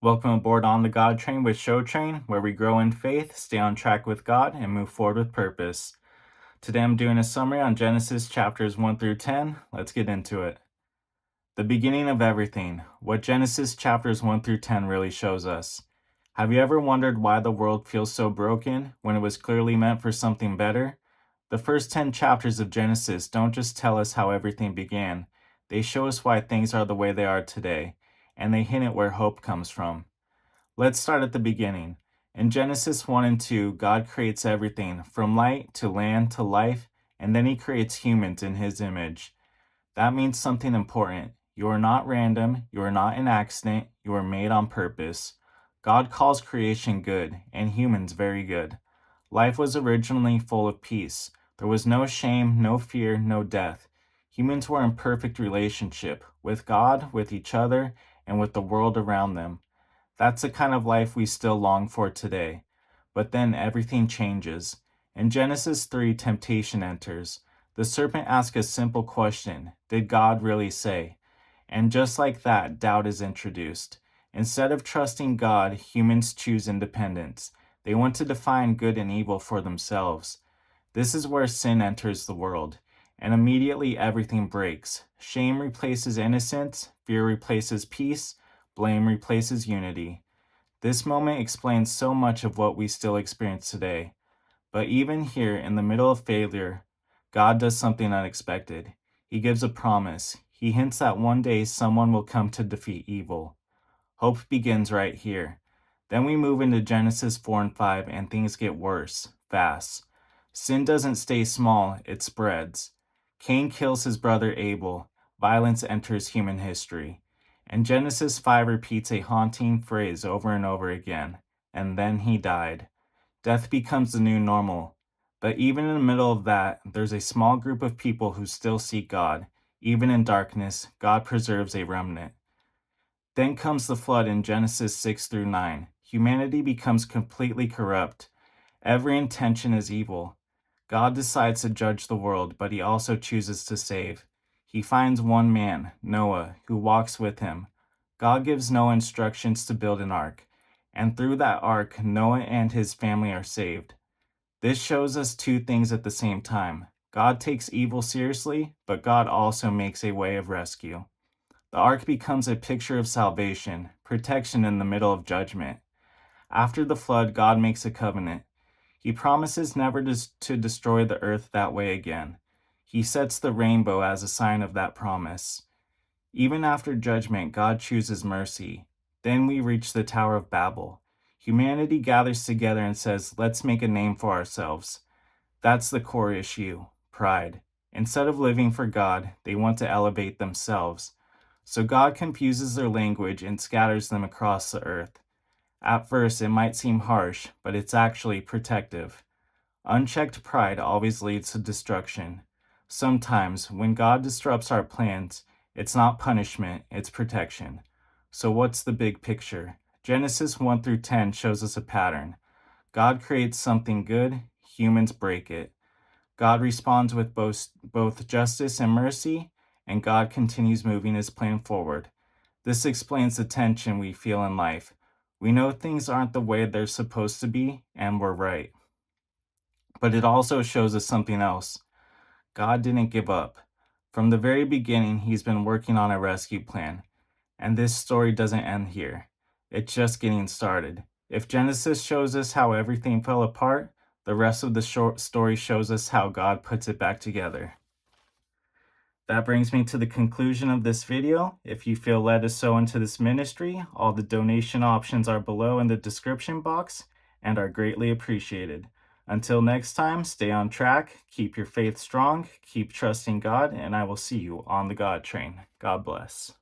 Welcome aboard on the God Train with Show Train, where we grow in faith, stay on track with God, and move forward with purpose. Today I'm doing a summary on Genesis chapters 1 through 10. Let's get into it. The beginning of everything, what Genesis chapters 1 through 10 really shows us. Have you ever wondered why the world feels so broken when it was clearly meant for something better? The first 10 chapters of Genesis don't just tell us how everything began, they show us why things are the way they are today, and they hint at where hope comes from. Let's start at the beginning. In Genesis 1 and 2, God creates everything, from light to land to life, and then He creates humans in His image. That means something important. You are not random, you are not an accident, you are made on purpose. God calls creation good, and humans very good. Life was originally full of peace. There was no shame, no fear, no death. Humans were in perfect relationship with God, with each other, and with the world around them. That's the kind of life we still long for today. But then everything changes. In Genesis 3, temptation enters. The serpent asks a simple question: did God really say? And just like that, doubt is introduced. Instead of trusting God, humans choose independence. They want to define good and evil for themselves. This is where sin enters the world, and immediately everything breaks. Shame replaces innocence, fear replaces peace, blame replaces unity. This moment explains so much of what we still experience today. But even here, in the middle of failure, God does something unexpected. He gives a promise. He hints that one day someone will come to defeat evil. Hope begins right here. Then we move into Genesis 4 and 5, and things get worse, fast. Sin doesn't stay small, it spreads. Cain kills his brother Abel. Violence enters human history. And Genesis 5 repeats a haunting phrase over and over again. And then he died. Death becomes the new normal. But even in the middle of that, there's a small group of people who still seek God. Even in darkness, God preserves a remnant. Then comes the flood in Genesis 6 through 9. Humanity becomes completely corrupt. Every intention is evil. God decides to judge the world, but He also chooses to save. He finds one man, Noah, who walks with Him. God gives Noah instructions to build an ark, and through that ark, Noah and his family are saved. This shows us two things at the same time. God takes evil seriously, but God also makes a way of rescue. The ark becomes a picture of salvation, protection in the middle of judgment. After the flood, God makes a covenant. He promises never to destroy the earth that way again. He sets the rainbow as a sign of that promise. Even after judgment, God chooses mercy. Then we reach the Tower of Babel. Humanity gathers together and says, let's make a name for ourselves. That's the core issue, pride. Instead of living for God, they want to elevate themselves. So God confuses their language and scatters them across the earth. At first, it might seem harsh, but it's actually protective. Unchecked pride always leads to destruction. Sometimes, when God disrupts our plans, it's not punishment, it's protection. So what's the big picture? Genesis 1 through 10 shows us a pattern. God creates something good, humans break it. God responds with both justice and mercy, and God continues moving His plan forward. This explains the tension we feel in life. We know things aren't the way they're supposed to be, and we're right. But it also shows us something else. God didn't give up. From the very beginning, He's been working on a rescue plan. And this story doesn't end here. It's just getting started. If Genesis shows us how everything fell apart, the rest of the short story shows us how God puts it back together. That brings me to the conclusion of this video. If you feel led to sow into this ministry, all the donation options are below in the description box and are greatly appreciated. Until next time, stay on track, keep your faith strong, keep trusting God, and I will see you on the God train. God bless.